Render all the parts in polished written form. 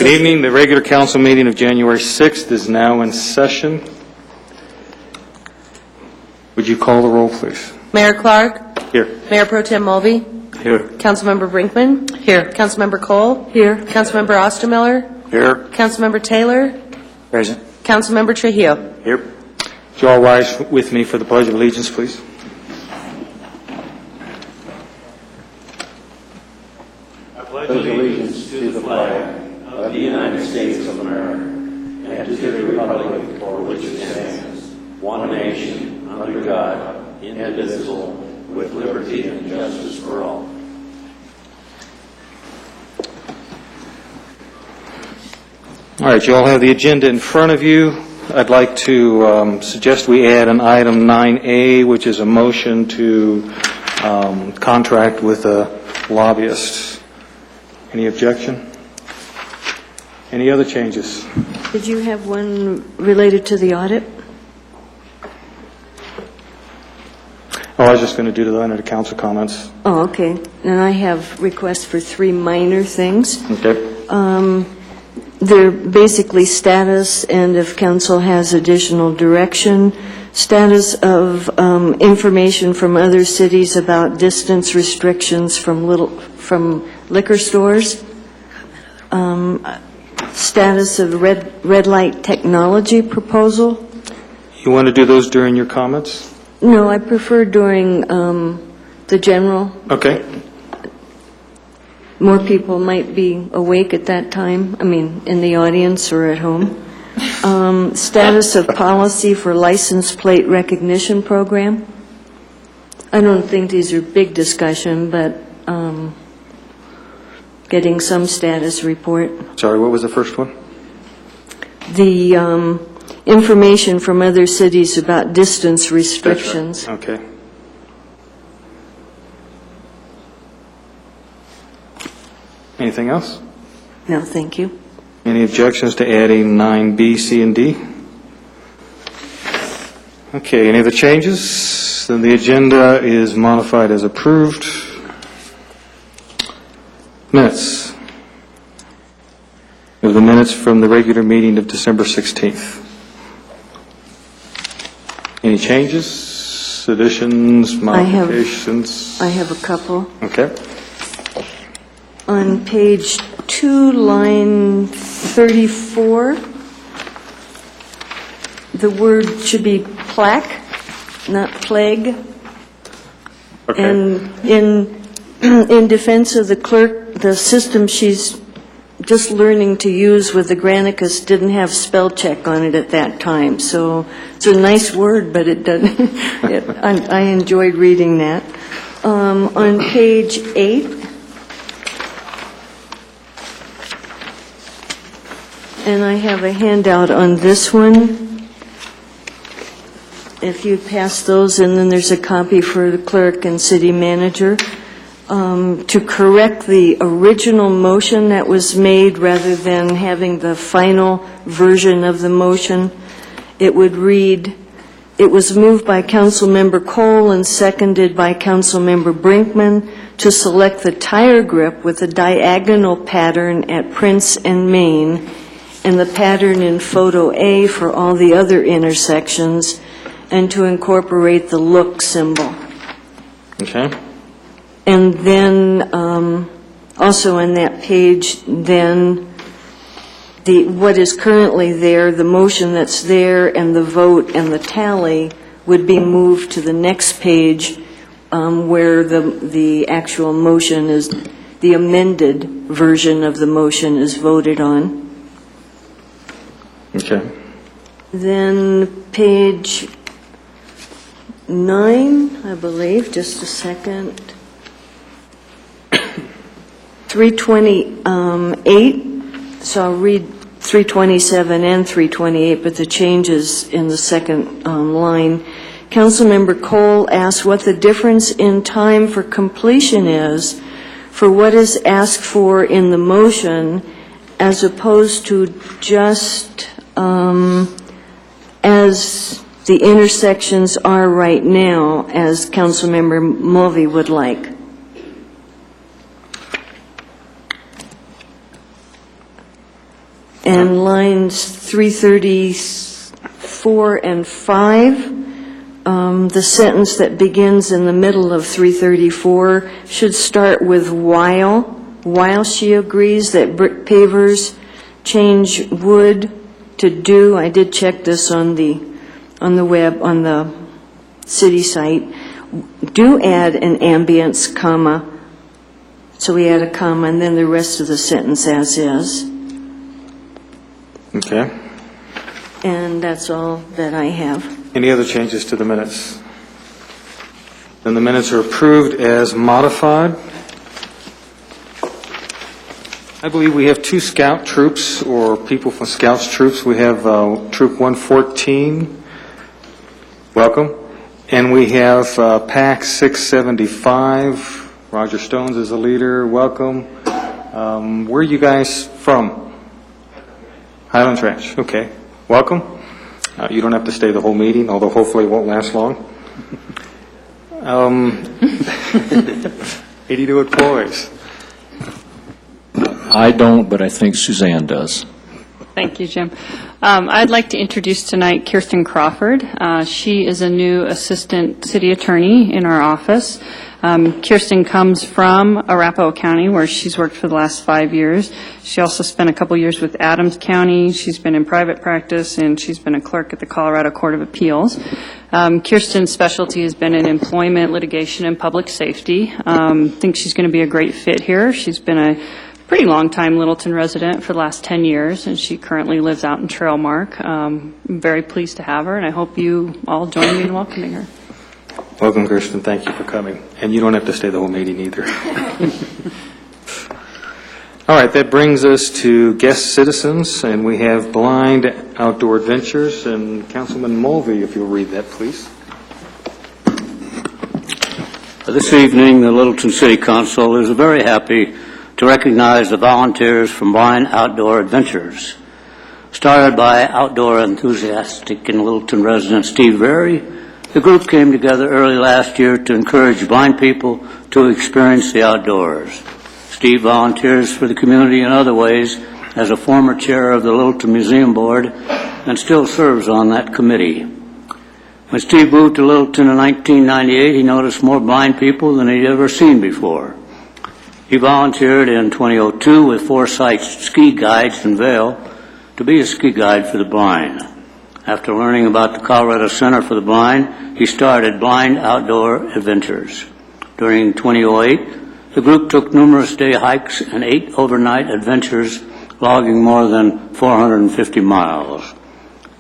Good evening. The regular council meeting of January 6th is now in session. Would you call the roll, please? Mayor Clark? Here. Mayor Pro Tem Mulvey? Here. Councilmember Brinkman? Here. Councilmember Cole? Here. Councilmember Ostermiller? Here. Councilmember Taylor? Present. Councilmember Trujillo? Here. Would you all rise with me for the Pledge of Allegiance, please? I pledge allegiance to the flag of the United States of America and to the republic for which it stands, one nation, under God, indivisible, with liberty and justice for all. All right, you all have the agenda in front of you. I'd like to suggest we add an item 9A, which is a motion to contract with a lobbyist. Any objection? Any other changes? Did you have one related to the audit? Oh, I was just going to do the under the council comments. Oh, okay. And I have requests for 3 minor things. Okay. They're basically status, and if council has additional direction, status of information from other cities about distance restrictions from liquor stores, status of red light technology proposal. You want to do those during your comments? No, I prefer during the general. Okay. More people might be awake at that time, I mean, in the audience or at home. Status of policy for license plate recognition program. I don't think these are big discussion, but getting some status report. Sorry, what was the first one? The information from other cities about distance restrictions. Okay. Anything else? No, thank you. Any objections to adding 9B, C, and D? Okay, any other changes? Then the agenda is modified as approved. Minutes. We have the minutes from the regular meeting of December 16th. Any changes, additions, modifications? I have a couple. Okay. On page 2, line 34, the word should be plaque, not plague. Okay. And in defense of the clerk, the system she's just learning to use with the Granicus didn't have spell check on it at that time. So it's a nice word, but it doesn't. I enjoyed reading that. On page 8, and I have a handout on this one. If you pass those, and then there's a copy for the clerk and city manager. To correct the original motion that was made rather than having the final version of the motion, it would read, it was moved by Councilmember Cole and seconded by Councilmember Brinkman to select the tire grip with a diagonal pattern at Prince and Main and the pattern in photo A for all the other intersections, and to incorporate the look symbol. Okay. And then also on that page, then what is currently there, the motion that's there and the vote and the tally would be moved to the next page where the actual motion is, the amended version of the motion is voted on. Okay. Then page 9, I believe, just a second. 328, so I'll read 327 and 328, but the changes in the second line. Councilmember Cole asked what the difference in time for completion is for what is asked for in the motion as opposed to just as the intersections are right now, as Councilmember Mulvey would like. And lines 334 and 5, the sentence that begins in the middle of 334 should start with while she agrees that brick pavers change wood to do. I did check this on the web, on the city site. Do add an ambience, comma. So we add a comma, and then the rest of the sentence as is. Okay. And that's all that I have. Any other changes to the minutes? Then the minutes are approved as modified. I believe we have 2 scout troops, or people from Scouts troops. We have Troop 114, welcome. And we have PAC 675, Roger Stones is the leader, welcome. Where are you guys from? Highlands Ranch, okay, welcome. You don't have to stay the whole meeting, although hopefully it won't last long. 82 employees. I don't, but I think Suzanne does. Thank you, Jim. I'd like to introduce tonight Kirsten Crawford. She is a new assistant city attorney in our office. Kirsten comes from Arapahoe County, where she's worked for the last 5 years. She also spent a couple years with Adams County. She's been in private practice, and she's been a clerk at the Colorado Court of Appeals. Kirsten's specialty has been in employment, litigation, and public safety. I think she's going to be a great fit here. She's been a pretty long-time Littleton resident for the last 10 years, and she currently lives out in Trailmark. I'm very pleased to have her, and I hope you all join me in welcoming her. Welcome, Kirsten. Thank you for coming. And you don't have to stay the whole meeting either. All right, that brings us to guest citizens, and we have Blind Outdoor Adventures. And Councilman Mulvey, if you'll read that, please. This evening, the Littleton City Council is very happy to recognize the volunteers from Blind Outdoor Adventures. Started by outdoor enthusiastic and Littleton resident Steve Berry, the group came together early last year to encourage blind people to experience the outdoors. Steve volunteers for the community in other ways as a former chair of the Littleton Museum Board and still serves on that committee. When Steve moved to Littleton in 1998, he noticed more blind people than he'd ever seen before. He volunteered in 2002 with Foresight Ski Guides in Vail to be a ski guide for the blind. After learning about the Colorado Center for the Blind, he started Blind Outdoor Adventures. During 2008, the group took numerous day hikes and 8 overnight adventures, logging more than 450 miles.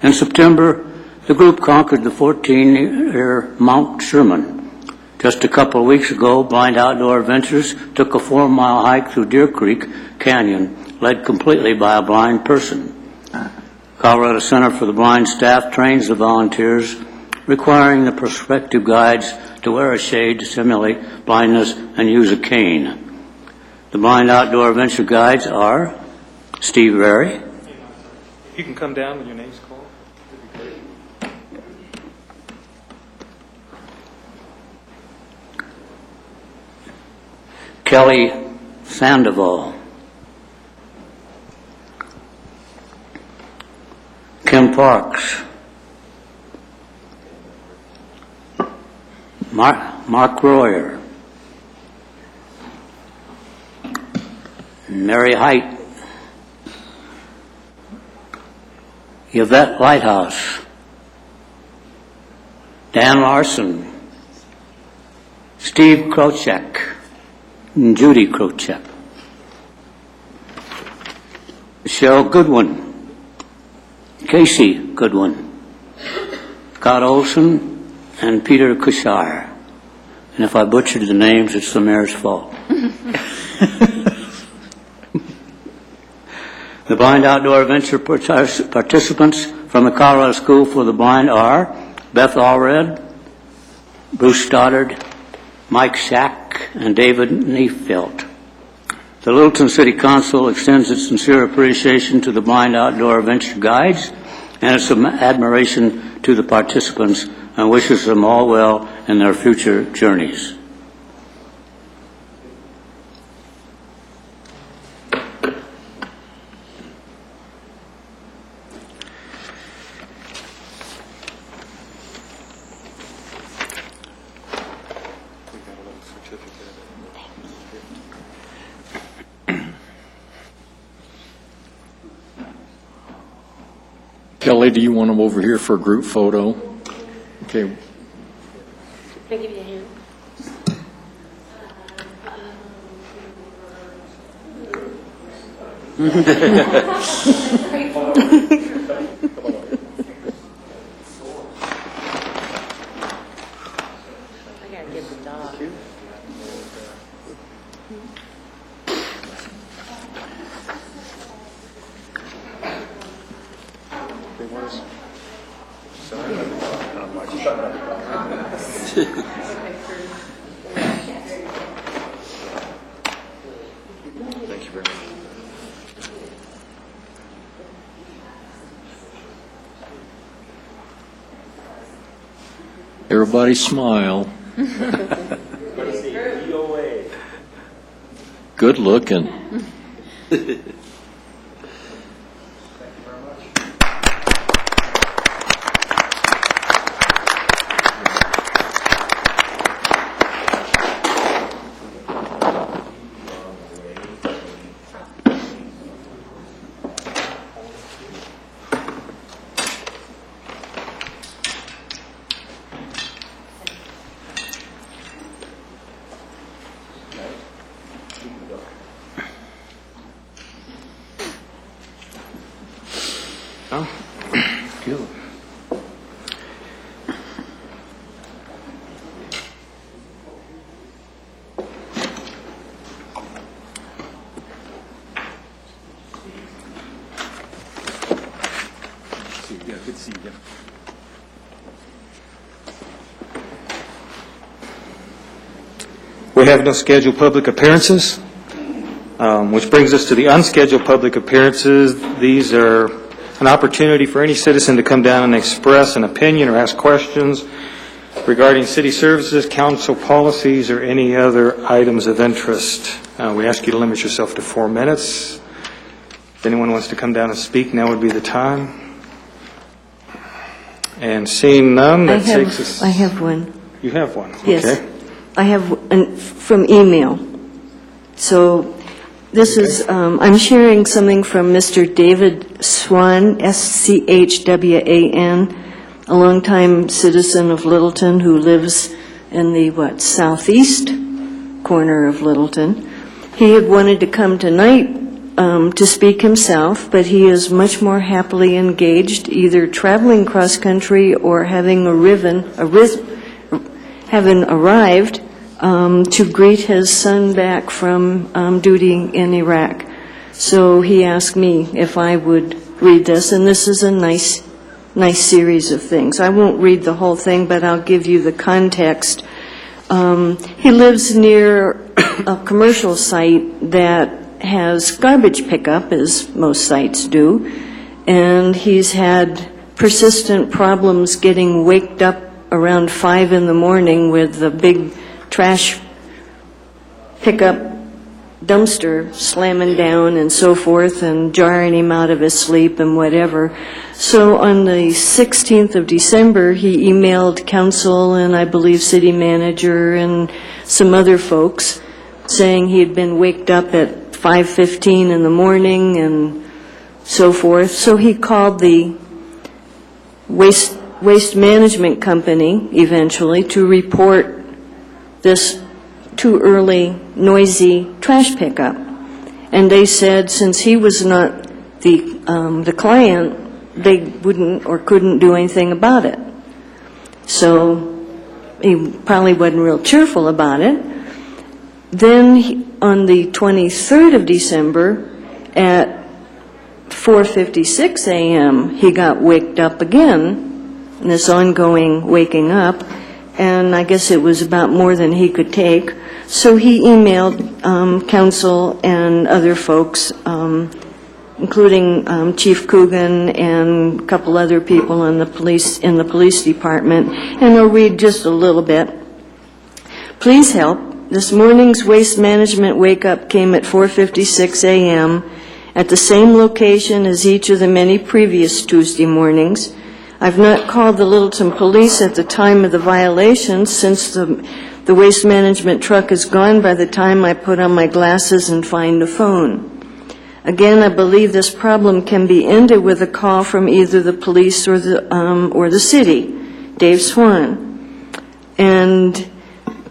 In September, the group conquered the 14-year Mount Sherman. Just a couple of weeks ago, Blind Outdoor Adventures took a 4-mile hike through Deer Creek Canyon, led completely by a blind person. Colorado Center for the Blind staff trains the volunteers, requiring the prospective guides to wear a shade to simulate blindness and use a cane. The Blind Outdoor Adventure guides are Steve Berry. You can come down when your name's called. Kelly Sandoval. Kim Parks. Mark Royer. Mary Height. Yvette Lighthouse. Dan Larson. Steve Krochek. And Judy Krochek. Michelle Goodwin. Casey Goodwin. Scott Olson and Peter Cushar. And if I butchered the names, it's the mayor's fault. The Blind Outdoor Adventure participants from the Colorado School for the Blind are Beth Allred, Bruce Stoddard, Mike Shack, and David Neifelt. The Littleton City Council extends its sincere appreciation to the Blind Outdoor Adventure guides and its admiration to the participants and wishes them all well in their future journeys. Kelly, do you want them over here for a group photo? Okay. Can I give you a hand? I gotta get the dog. Thank you very much. Everybody smile. Good looking. Oh, good. Yeah, good to see you. We have no scheduled public appearances, which brings us to the unscheduled public appearances. These are an opportunity for any citizen to come down and express an opinion or ask questions regarding city services, council policies, or any other items of interest. We ask you to limit yourself to 4 minutes. If anyone wants to come down and speak, now would be the time. And seeing none, that takes us... I have one. You have one? Yes. Okay. I have from email. So this is, I'm sharing something from Mr. David Swan, Schwan, a longtime citizen of Littleton who lives in the, southeast corner of Littleton. He had wanted to come tonight to speak himself, but he is much more happily engaged, either traveling cross-country or having arrived to greet his son back from duty in Iraq. So he asked me if I would read this, and this is a nice series of things. I won't read the whole thing, but I'll give you the context. He lives near a commercial site that has garbage pickup, as most sites do, and he's had persistent problems getting waked up around 5 in the morning with the big trash pickup dumpster slamming down and so forth and jarring him out of his sleep and whatever. So on the 16th of December, he emailed council and I believe city manager and some other folks saying he had been waked up at 5:15 in the morning and so forth. So he called the waste management company eventually to report this too early, noisy trash pickup. And they said since he was not the client, they wouldn't or couldn't do anything about it. So he probably wasn't real cheerful about it. Then on the 23rd of December at 4:56 a.m., he got waked up again, in this ongoing waking up, and I guess it was about more than he could take. So he emailed council and other folks, including Chief Coogan and a couple other people in the police department, and I'll read just a little bit. Please help. This morning's waste management wake-up came at 4:56 a.m. at the same location as each of the many previous Tuesday mornings. I've not called the Littleton police at the time of the violation since the waste management truck is gone by the time I put on my glasses and find a phone. Again, I believe this problem can be ended with a call from either the police or the city. Dave Swan. And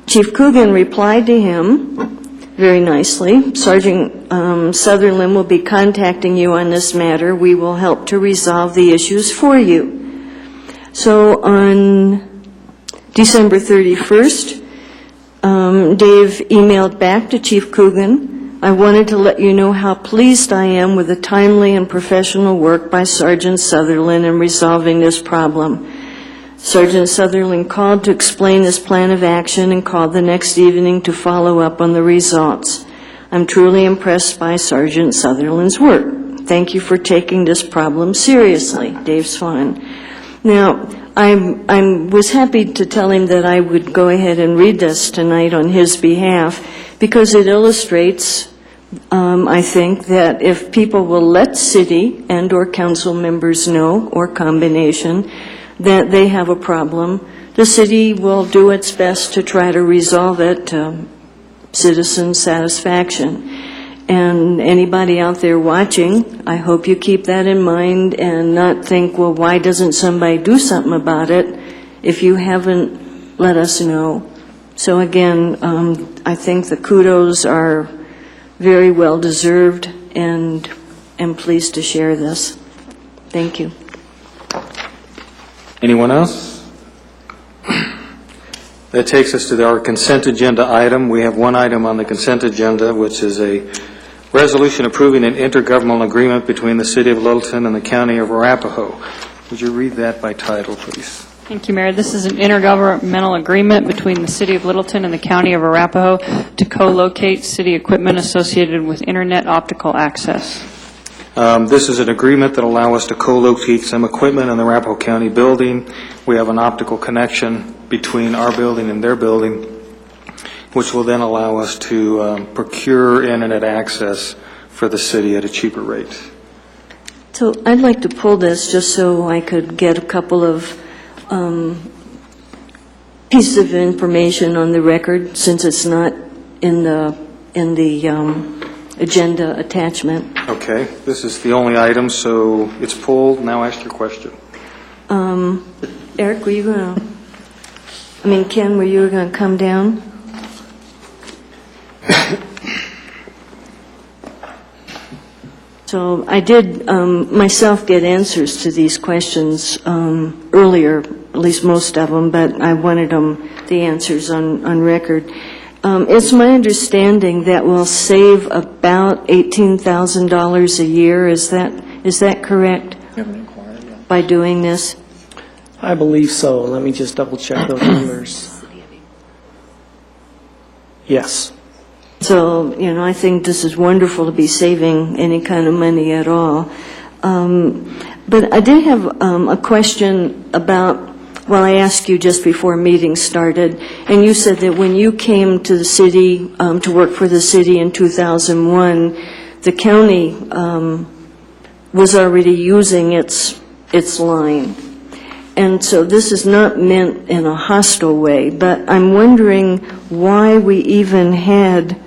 Chief Coogan replied to him very nicely. Sergeant Sutherland will be contacting you on this matter. We will help to resolve the issues for you. So on December 31st, Dave emailed back to Chief Coogan, I wanted to let you know how pleased I am with the timely and professional work by Sergeant Sutherland in resolving this problem. Sergeant Sutherland called to explain his plan of action and called the next evening to follow up on the results. I'm truly impressed by Sergeant Sutherland's work. Thank you for taking this problem seriously, Dave Swan. Now, I was happy to tell him that I would go ahead and read this tonight on his behalf because it illustrates, I think, that if people will let city and or council members know, or combination, that they have a problem, the city will do its best to try to resolve it to citizen satisfaction. And anybody out there watching, I hope you keep that in mind and not think, well, why doesn't somebody do something about it if you haven't let us know? So again, I think the kudos are very well deserved, and I'm pleased to share this. Thank you. Anyone else? That takes us to our consent agenda item. We have one item on the consent agenda, which is a resolution approving an intergovernmental agreement between the City of Littleton and the County of Arapahoe. Would you read that by title, please? Thank you, Mayor. This is an intergovernmental agreement between the City of Littleton and the County of Arapahoe to co-locate city equipment associated with internet optical access. This is an agreement that allows us to co-locate some equipment in the Arapahoe County building. We have an optical connection between our building and their building, which will then allow us to procure internet access for the city at a cheaper rate. So I'd like to pull this just so I could get a couple of pieces of information on the record, since it's not in the agenda attachment. Okay, this is the only item, so it's pulled. Now ask your question. Eric, were you going to, Ken, were you going to come down? So I did myself get answers to these questions earlier, at least most of them, but I wanted the answers on record. It's my understanding that we'll save about $18,000 a year. Is that correct? By doing this? I believe so. Let me just double check those numbers. Yes. So, I think this is wonderful to be saving any kind of money at all. But I did have a question about, well, I asked you just before meeting started, and you said that when you came to the city to work for the city in 2001, the county was already using its line. And so this is not meant in a hostile way, but I'm wondering why we even had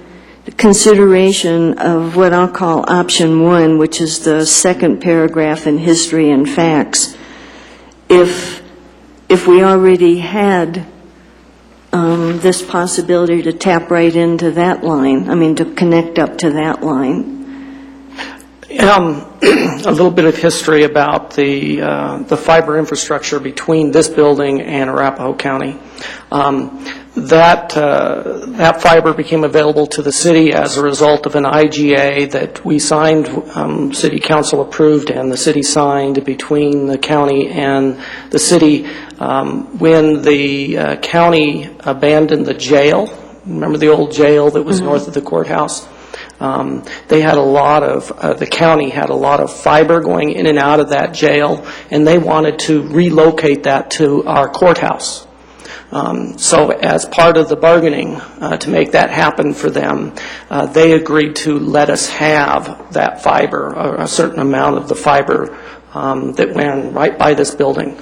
consideration of what I'll call option one, which is the second paragraph in history and facts, if we already had this possibility to tap right into that line, to connect up to that line. A little bit of history about the fiber infrastructure between this building and Arapahoe County. That fiber became available to the city as a result of an IGA that we signed, City Council approved, and the city signed between the county and the city when the county abandoned the jail. Remember the old jail that was north of the courthouse? They had the county had a lot of fiber going in and out of that jail, and they wanted to relocate that to our courthouse. So as part of the bargaining to make that happen for them, they agreed to let us have that fiber, a certain amount of the fiber that ran right by this building.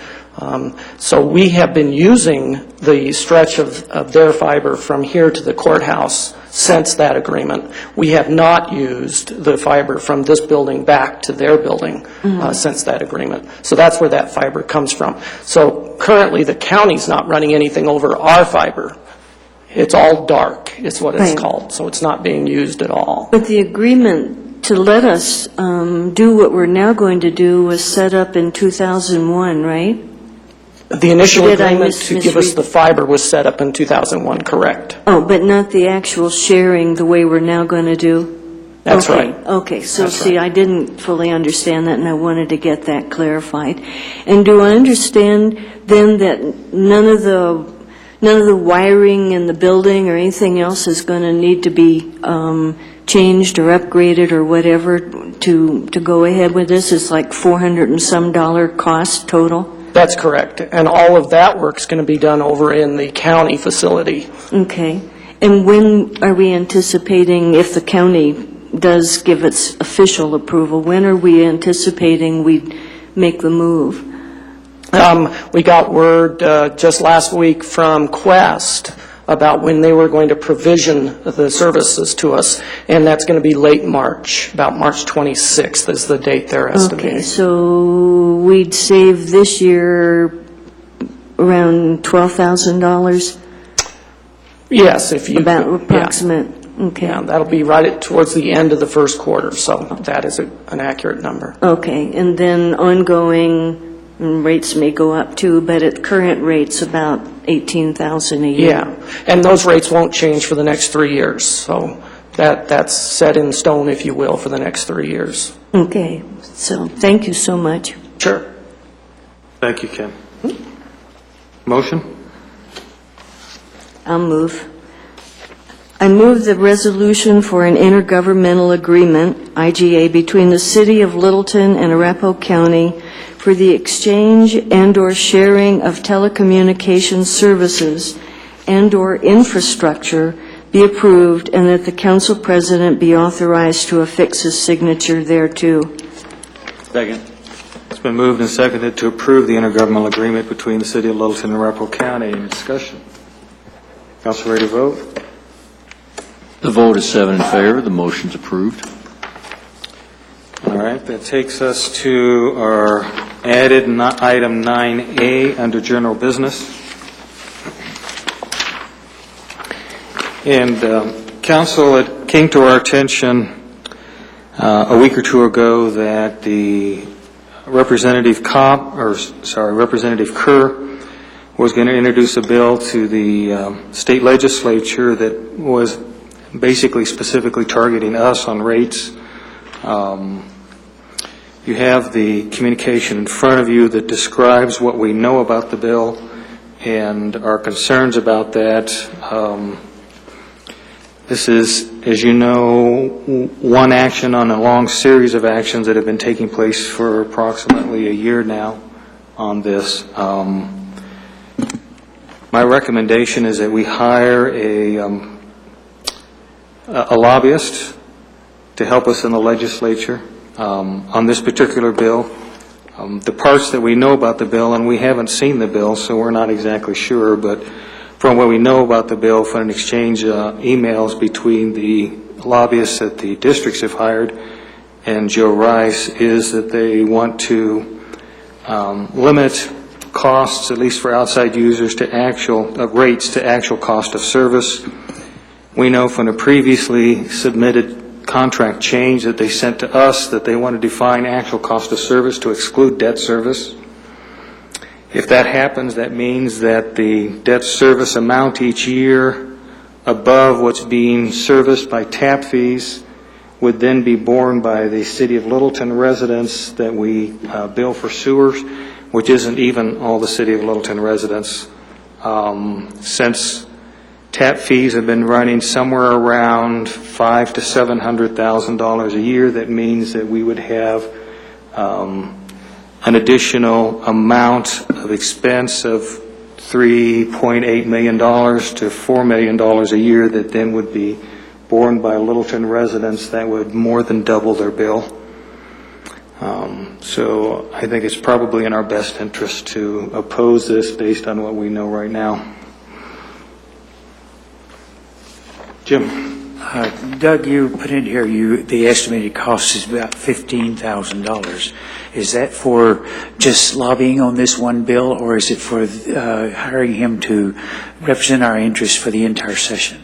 So we have been using the stretch of their fiber from here to the courthouse since that agreement. We have not used the fiber from this building back to their building since that agreement. So that's where that fiber comes from. So currently the county's not running anything over our fiber. It's all dark, is what it's Right. called. So it's not being used at all. But the agreement to let us do what we're now going to do was set up in 2001, right? The initial Did I agreement to give us misread? the fiber was set up in 2001, correct? Oh, but not the actual sharing the way we're now going to do? That's Okay, right. Okay, so That's see, right. I didn't fully understand that, and I wanted to get that clarified. And do I understand then that none of the wiring in the building or anything else is going to need to be changed or upgraded or whatever to go ahead with this? It's like $400 and some cost total? That's correct. And all of that work's going to be done over in the county facility. Okay. And when are we anticipating, if the county does give its official approval, when are we anticipating we'd make the move? We got word just last week from Quest about when they were going to provision the services to us, and that's going to be late March, about March 26th is the date they're estimating. Okay, so we'd save this year around $12,000? Yes, if you... About yeah. approximate, okay. Yeah, that'll be right towards the end of the first quarter, so that is an accurate number. Okay, and then ongoing rates may go up too, but at current rates, about $18,000 a year. Yeah, and those rates won't change for the next 3 years, so that's set in stone, if you will, for the next 3 years. Okay, so thank you so much. Sure. Thank you, Kim. Motion? I'll move. I move the resolution for an intergovernmental agreement, IGA, between the City of Littleton and Arapahoe County for the exchange and/or sharing of telecommunications services and/or infrastructure be approved, and that the council president be authorized to affix his signature thereto. Second. It's been moved and seconded to approve the intergovernmental agreement between the City of Littleton and Arapahoe County. Any discussion? Council ready to vote? The vote is 7 in favor. The motion's approved. All right, that takes us to our added item 9A under general business. And council, it came to our attention a week or two ago that the Representative Kerr was going to introduce a bill to the state legislature that was basically specifically targeting us on rates. You have the communication in front of you that describes what we know about the bill and our concerns about that. This is, as you know, one action on a long series of actions that have been taking place for approximately a year now on this. My recommendation is that we hire a lobbyist to help us in the legislature on this particular bill. The parts that we know about the bill, and we haven't seen the bill, so we're not exactly sure, but from what we know about the bill, from an exchange emails between the lobbyists that the districts have hired and Joe Rice, is that they want to limit costs, at least for outside users, to actual rates to actual cost of service. We know from a previously submitted contract change that they sent to us that they want to define actual cost of service to exclude debt service. If that happens, that means that the debt service amount each year above what's being serviced by tap fees would then be borne by the City of Littleton residents that we bill for sewers, which isn't even all the City of Littleton residents. Since tap fees have been running somewhere around $500,000 to $700,000 a year, that means that we would have an additional amount of expense of $3.8 million to $4 million a year that then would be borne by Littleton residents. That would more than double their bill. So I think it's probably in our best interest to oppose this based on what we know right now. Jim? Doug, you put in here, the estimated cost is about $15,000. Is that for just lobbying on this one bill, or is it for hiring him to represent our interests for the entire session?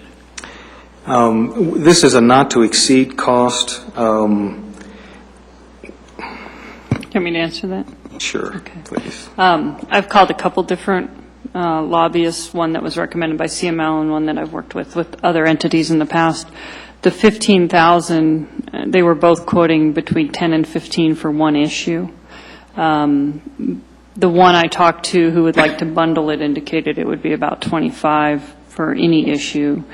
This is a not-to-exceed cost. Want me to answer that? Sure, please. I've called a couple different lobbyists, one that was recommended by CML and one that I've worked with other entities in the past. The $15,000, they were both quoting between 10 and 15 for one issue. The one I talked to who would like to bundle it indicated it would be about 25 for any issue.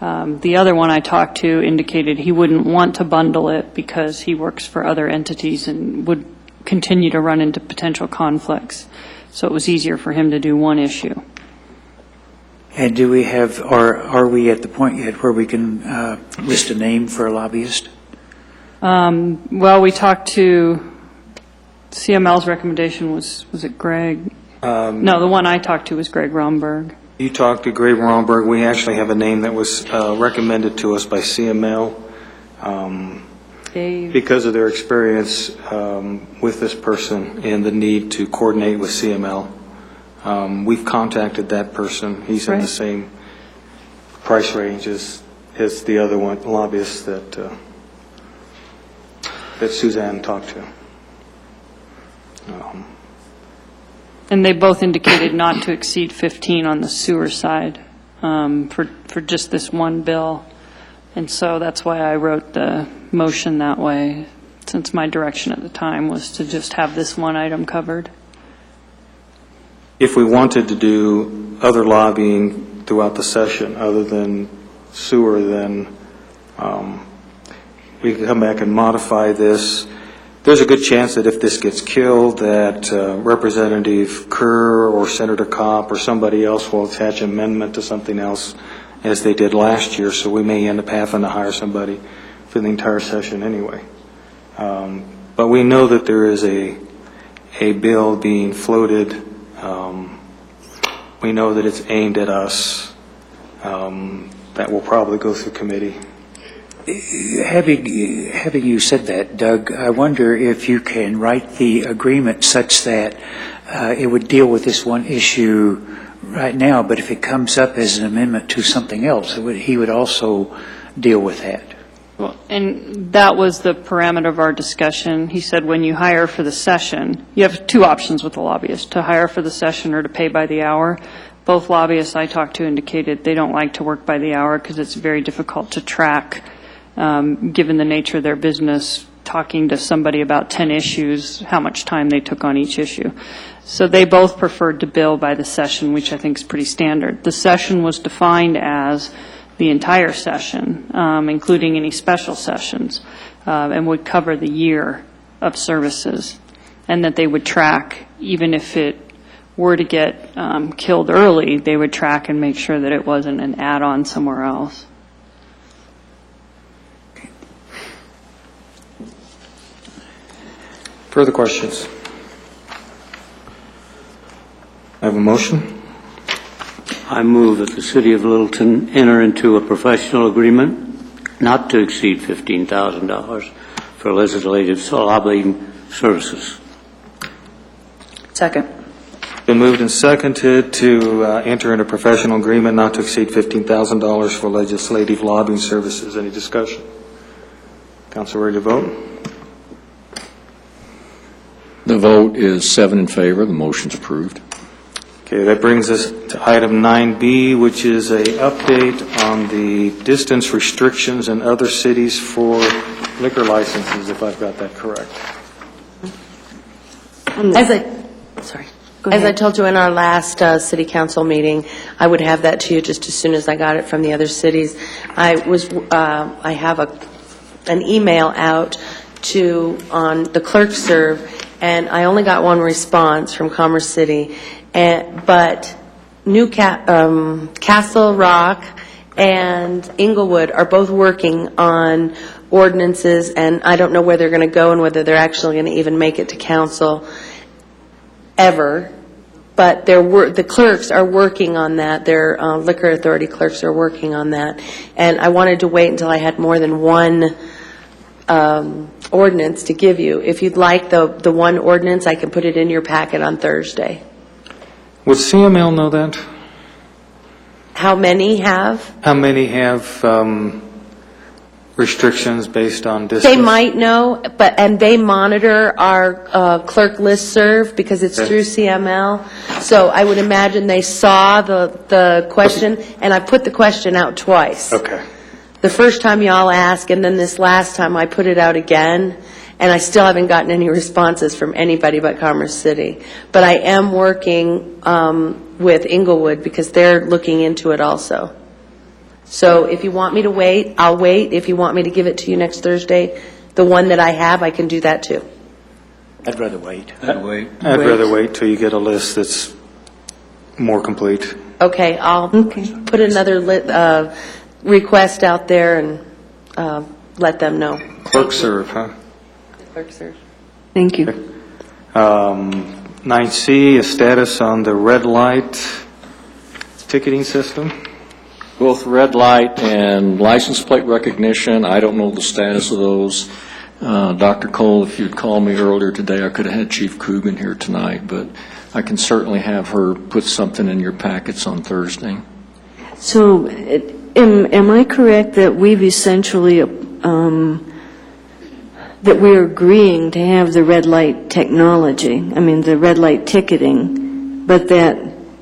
The other one I talked to indicated he wouldn't want to bundle it because he works for other entities and would continue to run into potential conflicts. So it was easier for him to do one issue. And do we have, or are we at the point yet where we can list a name for a lobbyist? Well, we talked to CML's recommendation was it Greg? No, the one I talked to was Greg Romberg. You talked to Greg Romberg. We actually have a name that was recommended to us by CML Dave. because of their experience with this person and the need to coordinate with CML. We've contacted that person. He's in the same price range as the other one, lobbyist that Suzanne talked to. And they both indicated not to exceed 15 on the sewer side for just this one bill. And so that's why I wrote the motion that way, since my direction at the time was to just have this one item covered. If we wanted to do other lobbying throughout the session other than sewer, then we can come back and modify this. There's a good chance that if this gets killed, that Representative Kerr or Senator Kopp or somebody else will attach an amendment to something else as they did last year, so we may end up having to hire somebody for the entire session anyway. But we know that there is a bill being floated. We know that it's aimed at us. That will probably go through committee. Having you said that, Doug, I wonder if you can write the agreement such that it would deal with this one issue right now, but if it comes up as an amendment to something else, he would also deal with that. Well, and that was the parameter of our discussion. He said when you hire for the session, you have two options with the lobbyist, to hire for the session or to pay by the hour. Both lobbyists I talked to indicated they don't like to work by the hour because it's very difficult to track, given the nature of their business, talking to somebody about 10 issues, how much time they took on each issue. So they both preferred to bill by the session, which I think is pretty standard. The session was defined as the entire session, including any special sessions, and would cover the year of services, and that they would track, even if it were to get killed early, they would track and make sure that it wasn't an add-on somewhere else. Further questions? I have a motion. I move that the City of Littleton enter into a professional agreement not to exceed $15,000 for legislative lobbying services. Second. Been moved and seconded to enter into a professional agreement not to exceed $15,000 for legislative lobbying services. Any discussion? Council ready to vote? The vote is 7 in favor. The motion's approved. Okay, that brings us to item 9B, which is a update on the distance restrictions in other cities for liquor licenses, if I've got that correct. As I told you in our last city council meeting, I would have that to you just as soon as I got it from the other cities. I have an email out on the clerk serve, and I only got one response from Commerce City. But Castle Rock and Inglewood are both working on ordinances, and I don't know where they're going to go and whether they're actually going to even make it to council ever. But the clerks are working on that. Their liquor authority clerks are working on that. And I wanted to wait until I had more than one ordinance to give you. If you'd like the one ordinance, I can put it in your packet on Thursday. Would CML know that? How many have? How many have restrictions based on distance? They might know, and they monitor our clerk listserv because it's through CML. So I would imagine they saw the question, and I put the question out twice. Okay. The first time y'all asked, and then this last time I put it out again, and I still haven't gotten any responses from anybody but Commerce City. But I am working with Inglewood because they're looking into it also. So if you want me to wait, I'll wait. If you want me to give it to you next Thursday, the one that I have, I can do that too. I'd rather wait. I'd rather wait till you get a list that's more complete. Okay, I'll put another request out there and let them know. Clerk serve, huh? Clerk serve. Thank you. 9C, a status on the red light ticketing system. Both red light and license plate recognition, I don't know the status of those. Dr. Cole, if you'd called me earlier today, I could have had Chief Coogan here tonight, but I can certainly have her put something in your packets on Thursday. So am I correct that we've essentially, that we're agreeing to have the red light technology, the red light ticketing, but that,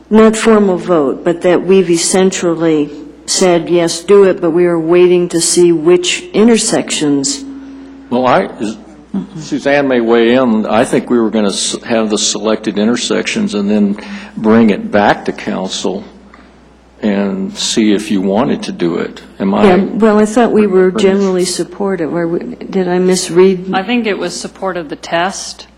not formal vote, but that we've essentially said, yes, do it, but we are waiting to see which intersections? Well, Suzanne may weigh in. I think we were going to have the selected intersections and then bring it back to council and see if you wanted to do it. Well, I thought we were generally supportive. Did I misread? I think it was support of the test.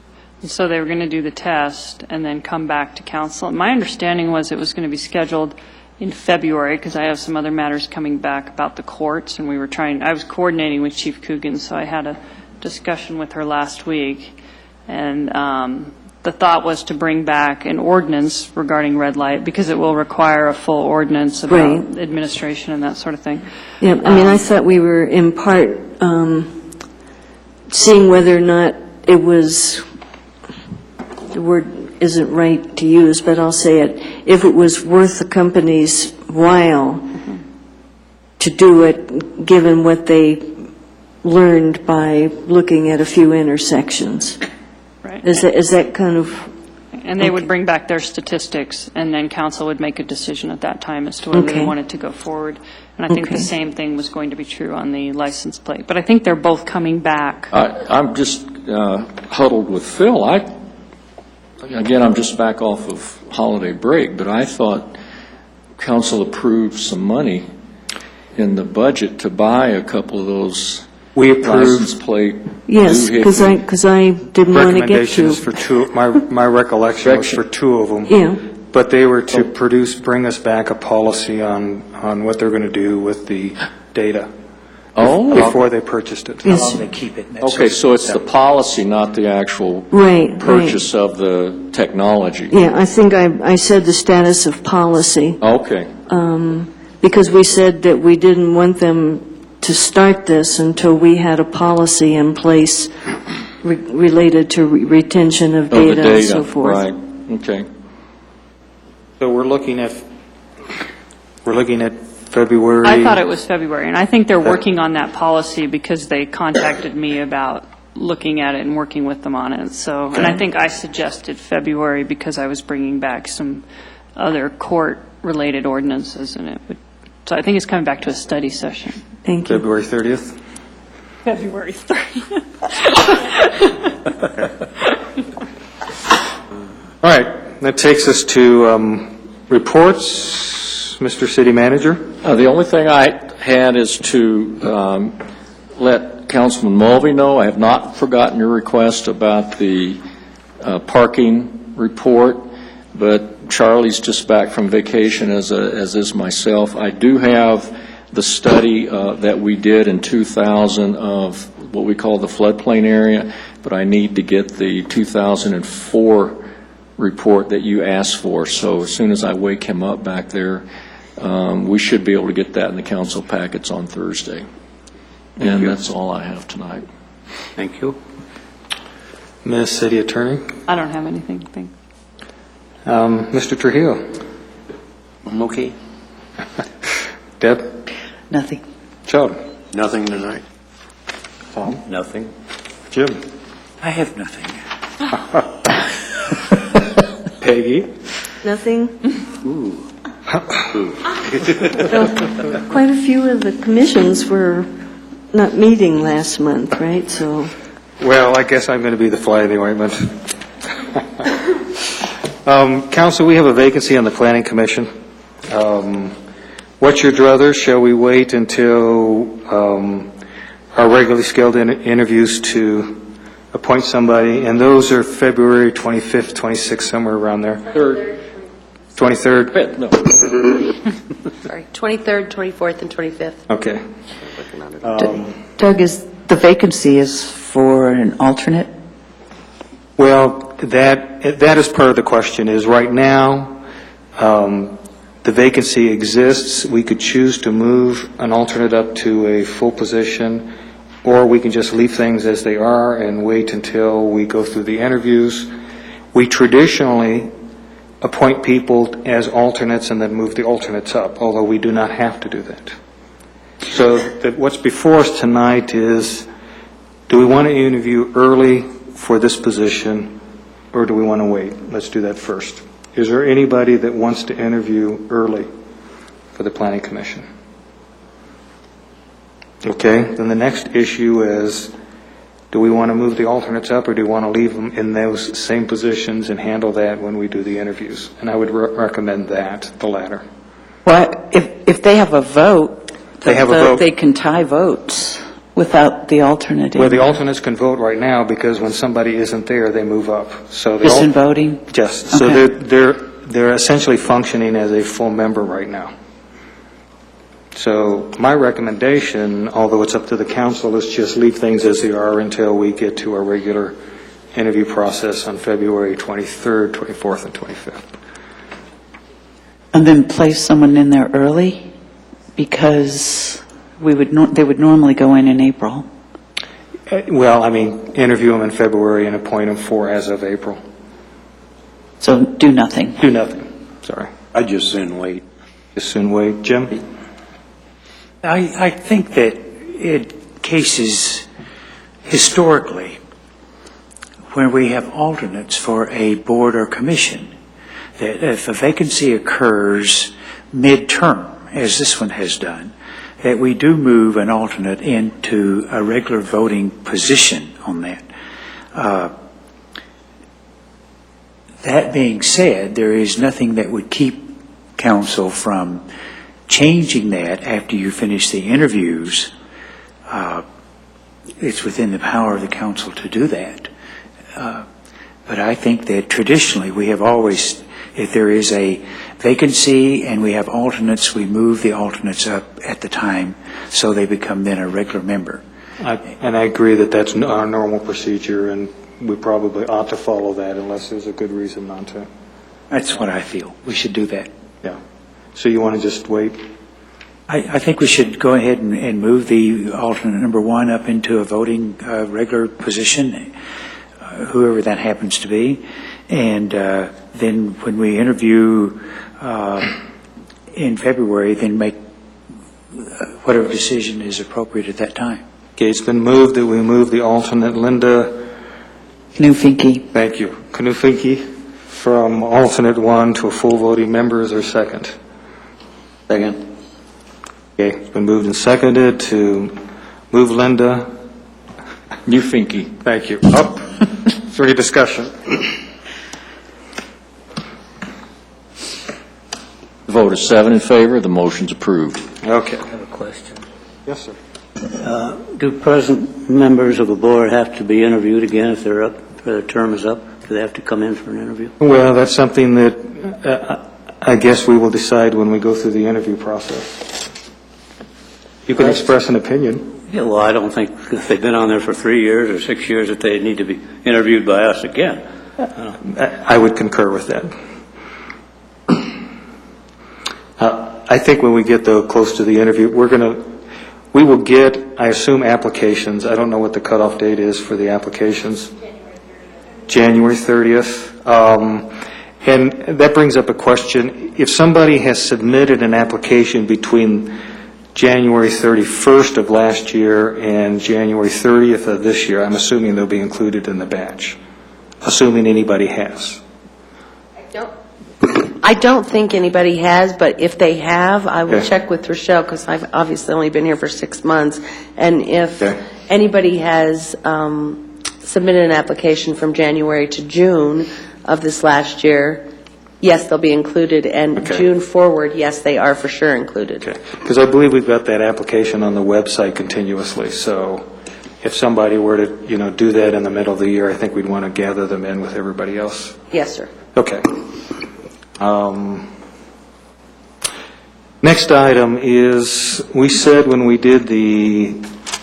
So they were going to do the test and then come back to council. My understanding was it was going to be scheduled in February because I have some other matters coming back about the courts, and I was coordinating with Chief Coogan, so I had a discussion with her last week. And the thought was to bring back an ordinance regarding red light because it will require a full ordinance about administration and that sort of thing. Yeah, I thought we were in part seeing whether or not it was, the word isn't right to use, but I'll say it, if it was worth the company's while to do it, given what they learned by looking at a few intersections. Right. Is that kind of... And they would bring back their statistics, and then council would make a decision at that time as to whether they wanted to go forward. And I think the same thing was going to be true on the license plate. But I think they're both coming back. I'm just huddled with Phil. Again, I'm just back off of holiday break, but I thought council approved some money in the budget to buy a couple of those license plate. Yes, because I didn't want to get to... Recommendations for two, my recollection was for two of them. Yeah. But they were to bring us back a policy on what they're going to do with the data. Before they purchased it. How long they keep it. Okay, so it's the policy, not the actual purchase of the technology. Yeah, I think I said the status of policy. Okay. Because we said that we didn't want them to start this until we had a policy in place related to retention of data and so forth. Right, okay. So we're looking at February. I thought it was February, and I think they're working on that policy because they contacted me about looking at it and working with them on it. So, and I think I suggested February because I was bringing back some other court-related ordinances, and so I think it's coming back to a study session. Thank you. February 30th? February 30th. All right, that takes us to reports. Mr. City Manager? The only thing I had is to let Councilman Mulvey know I have not forgotten your request about the parking report, but Charlie's just back from vacation, as is myself. I do have the study that we did in 2000 of what we call the floodplain area, but I need to get the 2004 report that you asked for. So as soon as I wake him up back there, we should be able to get that in the council packets on Thursday. And that's all I have tonight. Thank you. Ms. City Attorney? I don't have anything, thanks. Mr. Trujillo? I'm okay. Deb? Nothing. Sheldon? Nothing tonight. Tom? Nothing. Jim? I have nothing. Peggy? Nothing? Well, quite a few of the commissions were not meeting last month, right? So, Well, I guess I'm going to be the fly in the ointment. Council, we have a vacancy on the Planning Commission. What's your druthers? Shall we wait until our regularly scheduled interviews to appoint somebody? And those are February 25th, 26th, somewhere around there. 23rd? No. Sorry, 23rd, 24th, and 25th. Okay. Doug, is the vacancy is for an alternate? Well, that is part of the question, is right now, the vacancy exists. We could choose to move an alternate up to a full position, or we can just leave things as they are and wait until we go through the interviews. We traditionally appoint people as alternates and then move the alternates up, although we do not have to do that. So what's before us tonight is, do we want to interview early for this position, or do we want to wait? Let's do that first. Is there anybody that wants to interview early for the Planning Commission? Okay, then the next issue is, do we want to move the alternates up, or do we want to leave them in those same positions and handle that when we do the interviews? And I would recommend that, the latter. Well, if they have a vote, They have a vote. they can tie votes without the alternate. Well, the alternates can vote right now, because when somebody isn't there, they move up. So the Just in voting? Yes, so Okay. they're essentially functioning as a full member right now. So my recommendation, although it's up to the council, is just leave things as they are until we get to our regular interview process on February 23rd, 24th, and 25th. And then place someone in there early? Because they would normally go in April. Well, I mean, interview them in February and appoint them for as of April. So do nothing. Do nothing, sorry. I just soon wait. Just soon wait. Jim? I think that in cases historically where we have alternates for a board or commission, that if a vacancy occurs midterm, as this one has done, that we do move an alternate into a regular voting position on that. That being said, there is nothing that would keep council from changing that after you finish the interviews. It's within the power of the council to do that. But I think that traditionally we have always, if there is a vacancy and we have alternates, we move the alternates up at the time so they become then a regular member. And I agree that that's our normal procedure, and we probably ought to follow that unless there's a good reason not to. That's what I feel. We should do that. Yeah. So you want to just wait? I think we should go ahead and move the alternate number one up into a voting regular position, whoever that happens to be. And then when we interview in February, then make whatever decision is appropriate at that time. Okay, it's been moved that we move the alternate Linda, Knufinke. thank you, Knufinke, from alternate one to a full voting member. Is there a second? Second. Okay, it's been moved and seconded to move Linda. Newfinky. Thank you. Up. Is there any discussion? The vote is 7 in favor. The motion's approved. Okay. I have a question. Yes, sir. Do present members of a board have to be interviewed again if they're up, if their term is up? Do they have to come in for an interview? Well, that's something that I guess we will decide when we go through the interview process. You can express an opinion. Yeah, well, I don't think if they've been on there for 3 years or 6 years that they need to be interviewed by us again. I would concur with that. I think when we get close to the interview, we will get, I assume, applications. I don't know what the cutoff date is for the applications. January 30th. And that brings up a question. If somebody has submitted an application between January 31st of last year and January 30th of this year, I'm assuming they'll be included in the batch, assuming anybody has. I don't think anybody has, but if they have, I will Okay. check with Rochelle, because I've obviously only been here for 6 months, and if Okay. anybody has submitted an application from January to June of this last year, yes, they'll be included, and Okay. June forward, yes, they are for sure included. Okay. Because I believe we've got that application on the website continuously, so if somebody were to, do that in the middle of the year, I think we'd want to gather them in with everybody else. Yes, sir. Okay. Next item is, we said when we did the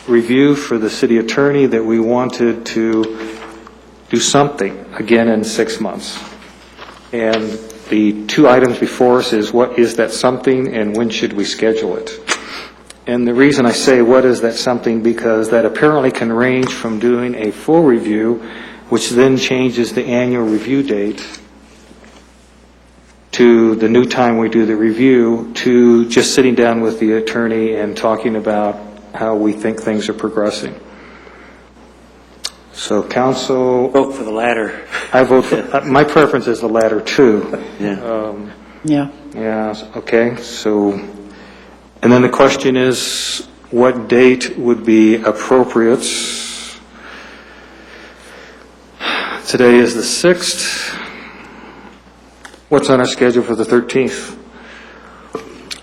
review for the city attorney that we wanted to do something again in 6 months. And the two items before us is what is that something and when should we schedule it? And the reason I say what is that something, because that apparently can range from doing a full review, which then changes the annual review date, to the new time we do the review, to just sitting down with the attorney and talking about how we think things are progressing. So council, Vote for the latter. I vote for, my preference is the latter too. Yeah. Yeah. Yeah, okay, so, and then the question is, what date would be appropriate? Today is the 6th. What's on our schedule for the 13th?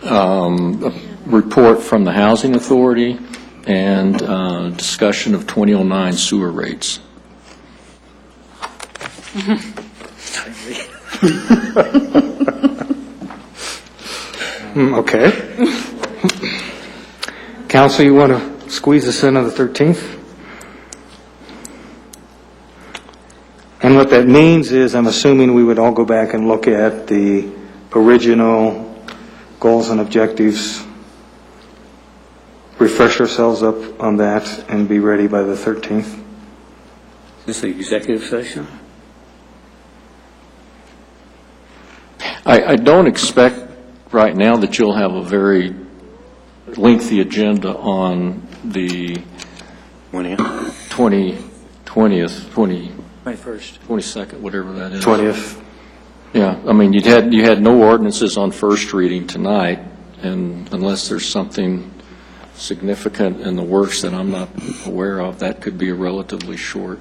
A report from the Housing Authority and discussion of 2009 sewer rates. Okay. Council, you want to squeeze us in on the 13th? And what that means is, I'm assuming we would all go back and look at the original goals and objectives, refresh ourselves up on that, and be ready by the 13th. Is this the executive session? I don't expect right now that you'll have a very lengthy agenda on the 22nd, whatever that is. 20th. Yeah, I mean, you had no ordinances on first reading tonight, and unless there's something significant in the works that I'm not aware of, that could be a relatively short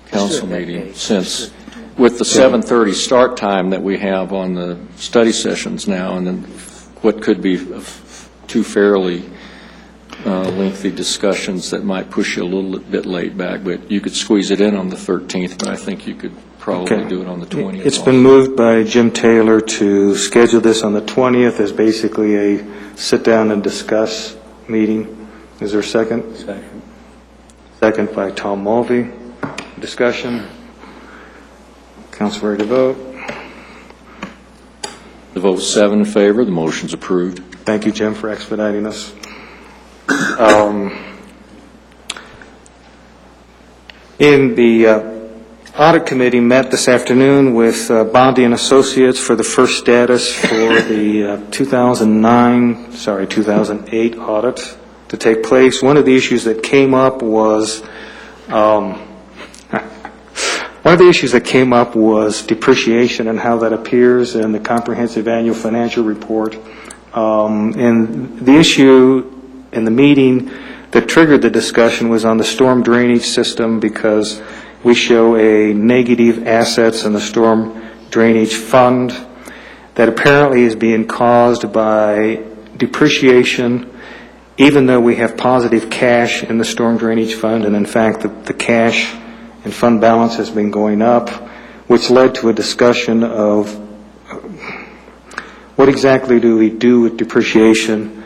council meeting, since with the 7:30 start time that we have on the study sessions now, and then what could be two fairly lengthy discussions that might push you a little bit late back, but you could squeeze it in on the 13th, but I think you could probably do it on the 20th. It's been moved by Jim Taylor to schedule this on the 20th as basically a sit-down and discuss meeting. Is there a second? Second. Second by Tom Mulvey. Discussion. Council ready to vote? The vote's 7 in favor, the motion's approved. Thank you, Jim, for expediting us. In the Audit Committee met this afternoon with Bondi and Associates for the first status for the 2008 audit to take place. One of the issues that came up was depreciation and how that appears in the comprehensive annual financial report. And the issue in the meeting that triggered the discussion was on the storm drainage system, because we show a negative assets in the storm drainage fund that apparently is being caused by depreciation, even though we have positive cash in the storm drainage fund. And in fact, the cash and fund balance has been going up, which led to a discussion of what exactly do we do with depreciation.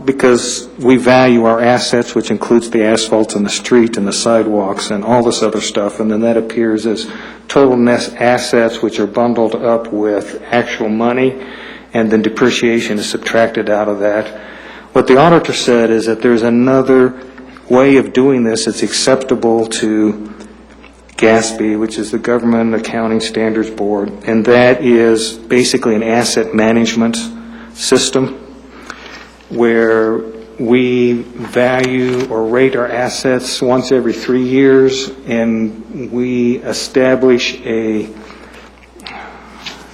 because we value our assets, which includes the asphalt and the street and the sidewalks and all this other stuff, and then that appears as total net assets, which are bundled up with actual money, and then depreciation is subtracted out of that. What the auditor said is that there's another way of doing this that's acceptable to GASB, which is the Government Accounting Standards Board, and that is basically an asset management system where we value or rate our assets once every 3 years, and we establish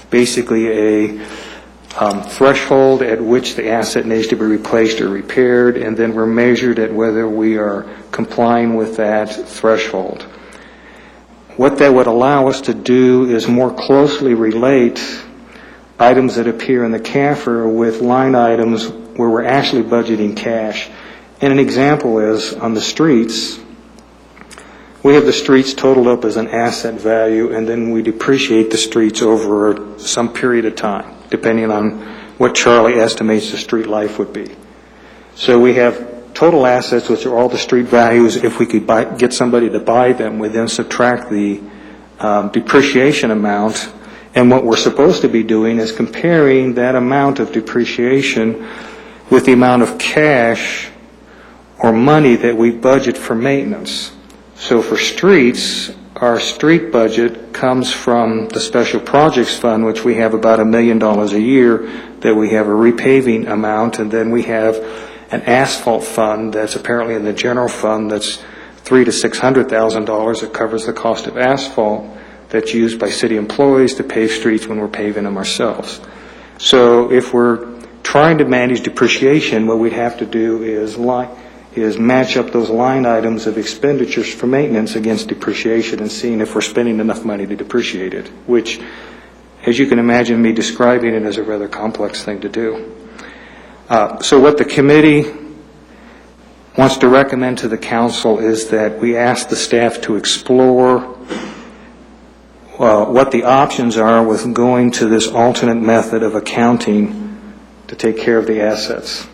basically a threshold at which the asset needs to be replaced or repaired, and then we're measured at whether we are complying with that threshold. What that would allow us to do is more closely relate items that appear in the CAFR with line items where we're actually budgeting cash. And an example is on the streets, we have the streets totaled up as an asset value, and then we depreciate the streets over some period of time, depending on what Charlie estimates the street life would be. So we have total assets, which are all the street values. If we could get somebody to buy them, we then subtract the depreciation amount, and what we're supposed to be doing is comparing that amount of depreciation with the amount of cash or money that we budget for maintenance. So for streets, our street budget comes from the Special Projects Fund, which we have about $1 million a year, that we have a repaving amount, and then we have an asphalt fund that's apparently in the general fund that's $300,000 to $600,000 that covers the cost of asphalt that's used by city employees to pave streets when we're paving them ourselves. So if we're trying to manage depreciation, what we'd have to do is match up those line items of expenditures for maintenance against depreciation and seeing if we're spending enough money to depreciate it, which, as you can imagine me describing it, is a rather complex thing to do. So what the committee wants to recommend to the council is that we ask the staff to explore what the options are with going to this alternate method of accounting to take care of the assets.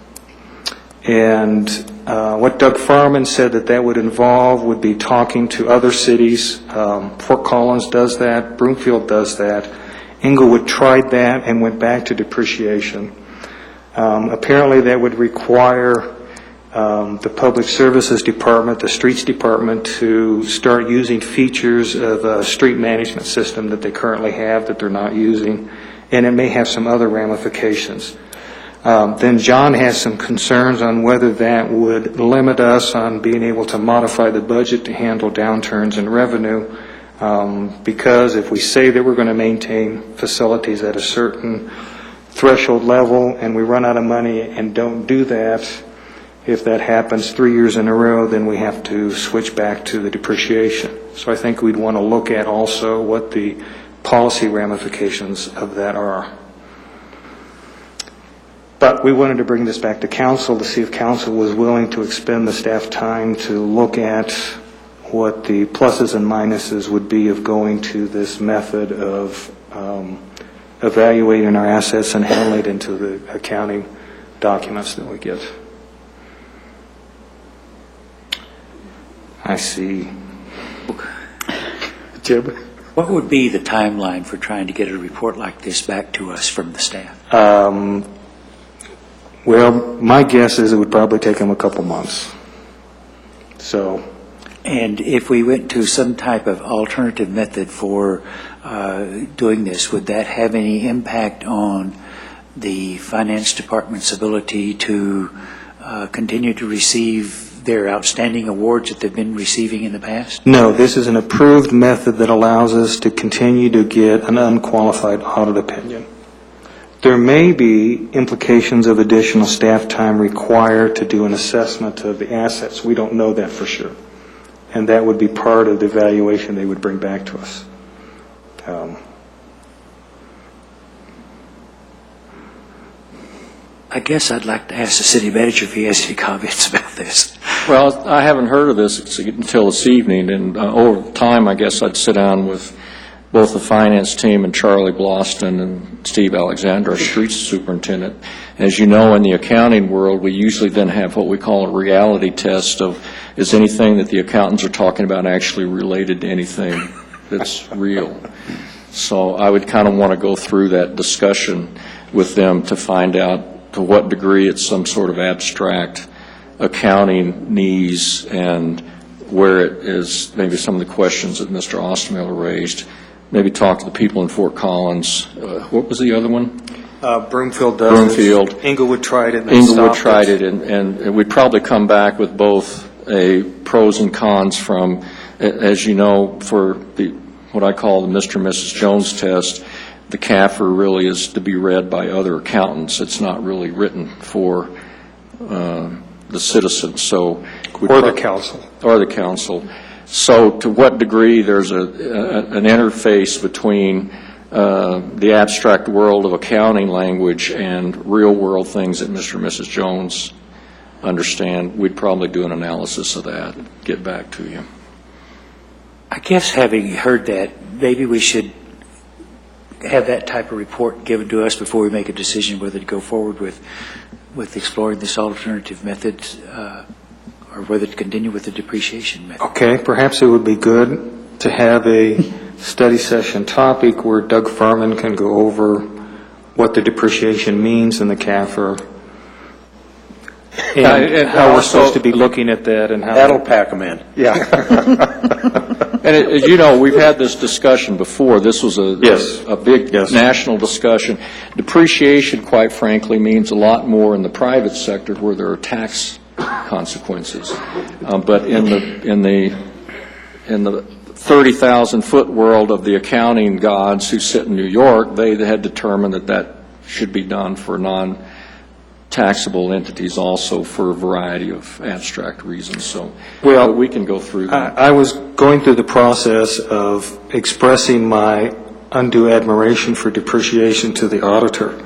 And what Doug Farman said that would involve would be talking to other cities. Fort Collins does that. Broomfield does that. Inglewood tried that and went back to depreciation. Apparently that would require the Public Services Department, the Streets Department, to start using features of a street management system that they currently have that they're not using, and it may have some other ramifications. Then John has some concerns on whether that would limit us on being able to modify the budget to handle downturns in revenue, because if we say that we're going to maintain facilities at a certain threshold level and we run out of money and don't do that, if that happens 3 years in a row, then we have to switch back to the depreciation. So I think we'd want to look at also what the policy ramifications of that are. But we wanted to bring this back to council to see if council was willing to expend the staff time to look at what the pluses and minuses would be of going to this method of evaluating our assets and handling it into the accounting documents that we get. I see. Jim? What would be the timeline for trying to get a report like this back to us from the staff? Well, my guess is it would probably take them a couple months. So, and if we went to some type of alternative method for doing this, would that have any impact on the finance department's ability to continue to receive their outstanding awards that they've been receiving in the past? No, this is an approved method that allows us to continue to get an unqualified audit opinion. There may be implications of additional staff time required to do an assessment of the assets. We don't know that for sure. And that would be part of the evaluation they would bring back to us. I guess I'd like to ask the city manager if he has any comments about this. Well, I haven't heard of this until this evening, and over time, I guess I'd sit down with both the finance team and Charlie Bloston and Steve Alexander, our street superintendent. As you know, in the accounting world, we usually then have what we call a reality test of, is anything that the accountants are talking about actually related to anything that's real? So I would kind of want to go through that discussion with them to find out to what degree it's some sort of abstract accounting needs and where it is maybe some of the questions that Mr. Ostmiller raised. Maybe talk to the people in Fort Collins. What was the other one? Broomfield does. Broomfield. Inglewood tried it. Inglewood tried it, and we'd probably come back with both a pros and cons from, as you know, for what I call the Mr. and Mrs. Jones test, the CAFR really is to be read by other accountants. It's not really written for the citizens. So or the council. Or the council. So to what degree there's an interface between the abstract world of accounting language and real world things that Mr. and Mrs. Jones understand, we'd probably do an analysis of that and get back to you. I guess having heard that, maybe we should have that type of report given to us before we make a decision whether to go forward with exploring this alternative method or whether to continue with the depreciation method. Okay, perhaps it would be good to have a study session topic where Doug Furman can go over what the depreciation means in the CAFR and how we're supposed to be looking at that and how... That'll pack them in. Yeah. And as you know, we've had this discussion before. This was a big national discussion. Depreciation, quite frankly, means a lot more in the private sector where there are tax consequences. But in the 30,000-foot world of the accounting gods who sit in New York, they had determined that should be done for non-taxable entities also for a variety of abstract reasons. So well, we can go through that. I was going through the process of expressing my undue admiration for depreciation to the auditor,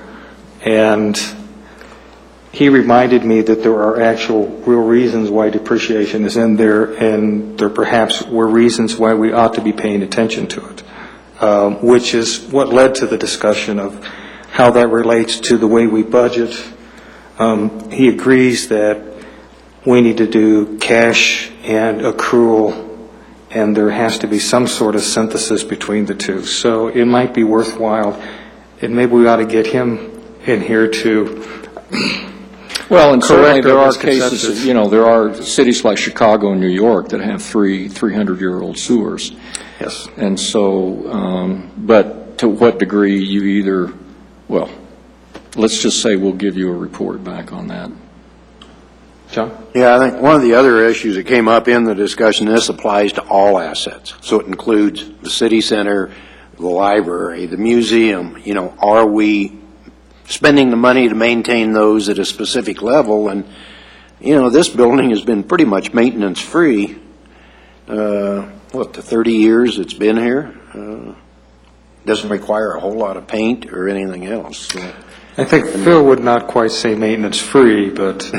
and he reminded me that there are actual real reasons why depreciation is in there, and there perhaps were reasons why we ought to be paying attention to it, which is what led to the discussion of how that relates to the way we budget. He agrees that we need to do cash and accrual, and there has to be some sort of synthesis between the two. So it might be worthwhile, and maybe we ought to get him in here to... Well, and certainly there are cases, there are cities like Chicago and New York that have 300-year-old sewers. Yes. And so, but to what degree you either, well, let's just say we'll give you a report back on that. John? Yeah, I think one of the other issues that came up in the discussion, this applies to all assets. So it includes the city center, the library, the museum. Are we spending the money to maintain those at a specific level? And, this building has been pretty much maintenance-free. The 30 years it's been here? Doesn't require a whole lot of paint or anything else. So. I think Phil would not quite say maintenance-free, but...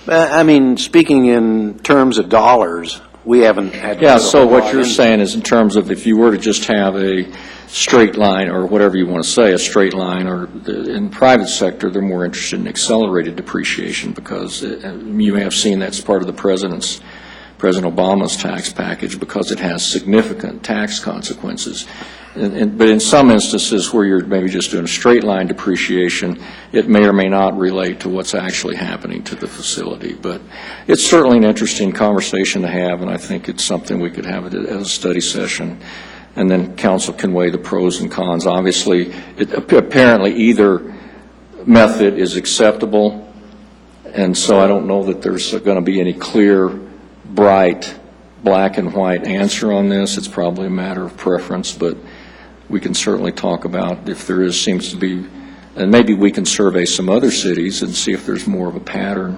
I mean, speaking in terms of dollars, we haven't had... Yeah, so what you're saying is in terms of if you were to just have a straight line or whatever you want to say, a straight line, or in the private sector, they're more interested in accelerated depreciation because you may have seen that's part of the President Obama's tax package because it has significant tax consequences. But in some instances where you're maybe just doing a straight line depreciation, it may or may not relate to what's actually happening to the facility. But it's certainly an interesting conversation to have, and I think it's something we could have as a study session. And then council can weigh the pros and cons. Obviously, apparently either method is acceptable, and so I don't know that there's going to be any clear, bright, black and white answer on this. It's probably a matter of preference, but we can certainly talk about if there seems to be, and maybe we can survey some other cities and see if there's more of a pattern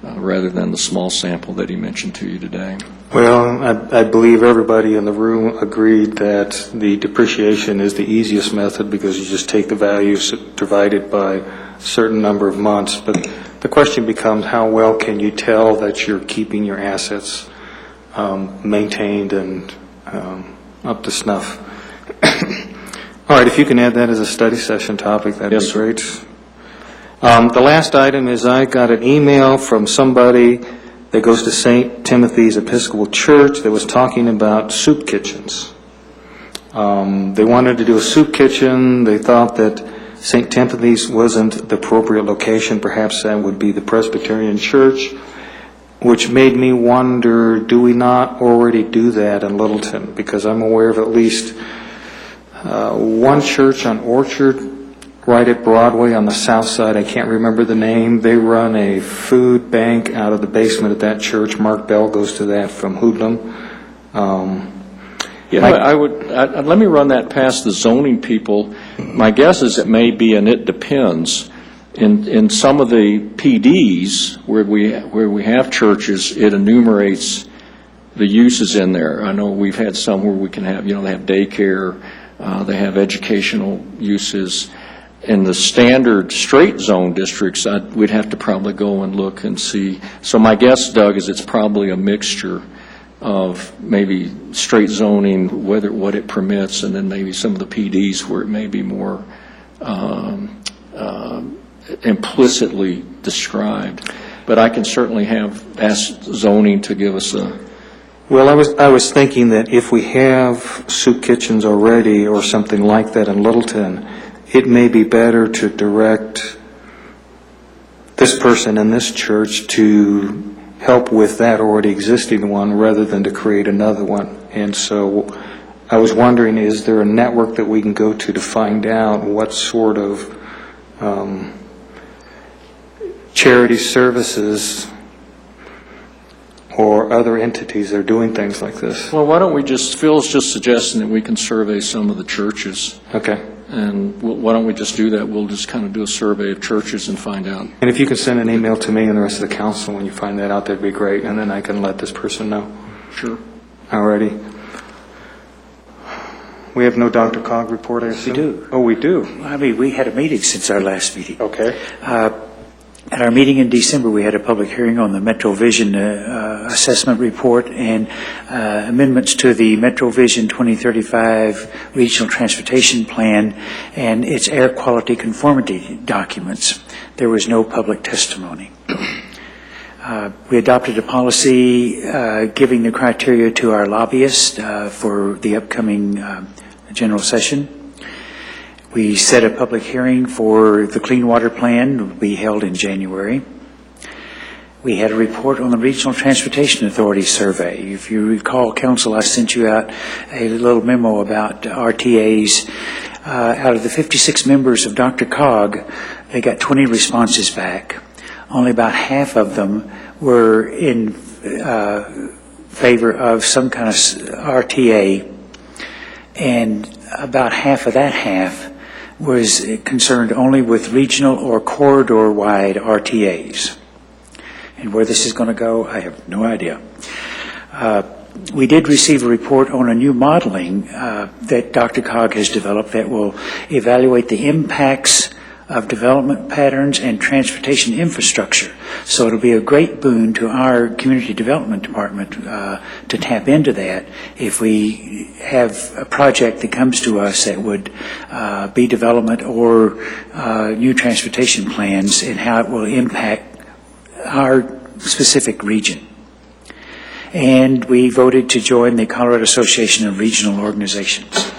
rather than the small sample that he mentioned to you today. Well, I believe everybody in the room agreed that the depreciation is the easiest method because you just take the values divided by a certain number of months. But the question becomes how well can you tell that you're keeping your assets maintained and up to snuff. All right, if you can add that as a study session topic, that'd Yes, be sir. great. The last item is I got an email from somebody that goes to St. Timothy's Episcopal Church that was talking about soup kitchens. They wanted to do a soup kitchen. They thought that St. Timothy's wasn't the appropriate location. Perhaps that would be the Presbyterian Church, which made me wonder, do we not already do that in Littleton? Because I'm aware of at least one church on Orchard, right at Broadway on the south side. I can't remember the name. They run a food bank out of the basement at that church. Mark Bell goes to that from Hoodlum. Let me run that past the zoning people. My guess is it may be, and it depends. In some of the PDs where we have churches, it enumerates the uses in there. I know we've had some where we can have, they have daycare, they have educational uses. In the standard straight zone districts, we'd have to probably go and look and see. So my guess, Doug, is it's probably a mixture of maybe straight zoning, what it permits, and then maybe some of the PDs where it may be more implicitly described. But I can certainly ask zoning to give us a... Well, I was thinking that if we have soup kitchens already or something like that in Littleton, it may be better to direct this person in this church to help with that already existing one rather than to create another one. And so I was wondering, is there a network that we can go to find out what sort of charity services or other entities are doing things like this? Well, why don't we Phil's just suggesting that we can survey some of the churches. Okay. And why don't we just do that? We'll just kind of do a survey of churches and find out. And if you can send an email to me and the rest of the council when you find that out, that'd be great. And then I can let this person know. Sure. Alrighty. We have no Dr. Cog report, I assume? We do. Oh, we do? I mean, we had a meeting since our last meeting. Okay. At our meeting in December, we had a public hearing on the MetroVision assessment report and amendments to the MetroVision 2035 Regional Transportation Plan and its air quality conformity documents. There was no public testimony. We adopted a policy giving the criteria to our lobbyists for the upcoming general session. We set a public hearing for the Clean Water Plan to be held in January. We had a report on the Regional Transportation Authority survey. If you recall, Council, I sent you out a little memo about RTAs. Out of the 56 members of Dr. Cog, they got 20 responses back. Only about half of them were in favor of some kind of RTA, and about half of that half was concerned only with regional or corridor-wide RTAs. And where this is going to go, I have no idea. We did receive a report on a new modeling that Dr. Cog has developed that will evaluate the impacts of development patterns and transportation infrastructure. So it'll be a great boon to our community development department to tap into that if we have a project that comes to us that would be development or new transportation plans and how it will impact our specific region. And we voted to join the Colorado Association of Regional Organizations.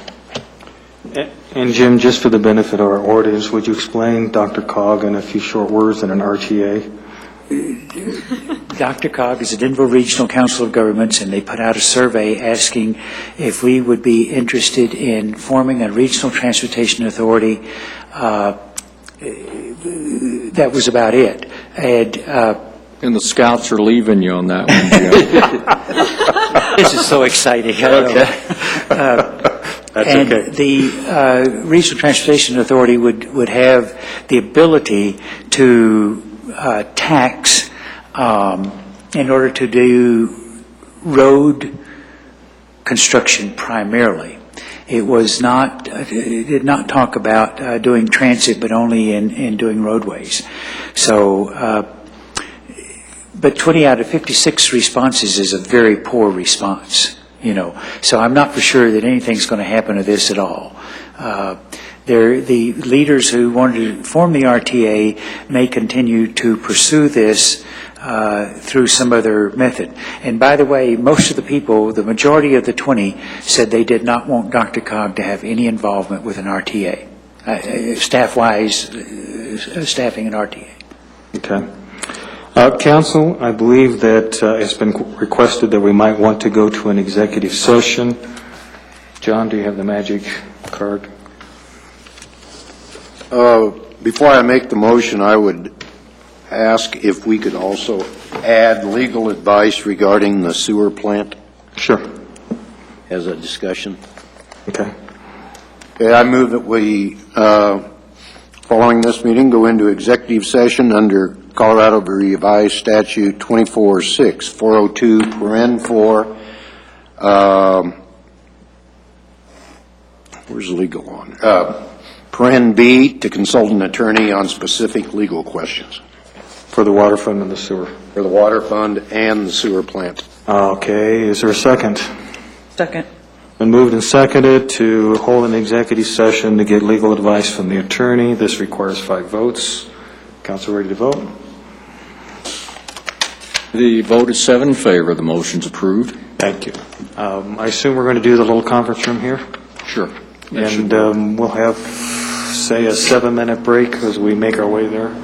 And Jim, just for the benefit of our audience, would you explain Dr. Cog in a few short words and an RTA? Dr. Cog is the Denver Regional Council of Governments, and they put out a survey asking if we would be interested in forming a regional transportation authority. That was about it. And the scouts are leaving you on that one, Jim. This is so exciting. Okay. That's and okay. The Regional Transportation Authority would have the ability to tax in order to do road construction primarily. It did not talk about doing transit, but only in doing roadways. So, but 20 out of 56 responses is a very poor response. So I'm not for sure that anything's going to happen to this at all. The leaders who wanted to form the RTA may continue to pursue this through some other method. And by the way, most of the people, the majority of the 20, said they did not want Dr. Cog to have any involvement with an RTA, staff-wise, staffing an RTA. Okay. Council, I believe that it's been requested that we might want to go to an executive session. John, do you have the magic card? Before I make the motion, I would ask if we could also add legal advice regarding the sewer plant Sure. as a discussion. Okay. Okay, I move that we, following this meeting, go into executive session under Colorado Revised Statute 24-6, 402, paren 4, where's the legal one? Paren B, to consult an attorney on specific legal questions For the water fund and the sewer. for the water fund and the sewer plant. Okay, is there a second? Second. Been moved and seconded to hold an executive session to get legal advice from the attorney. This requires 5 votes. Council ready to vote? The vote is 7 in favor. The motion's approved. Thank you. I assume we're going to do the little conference room here? Sure. And we'll have, say, a 7-minute break as we make our way there.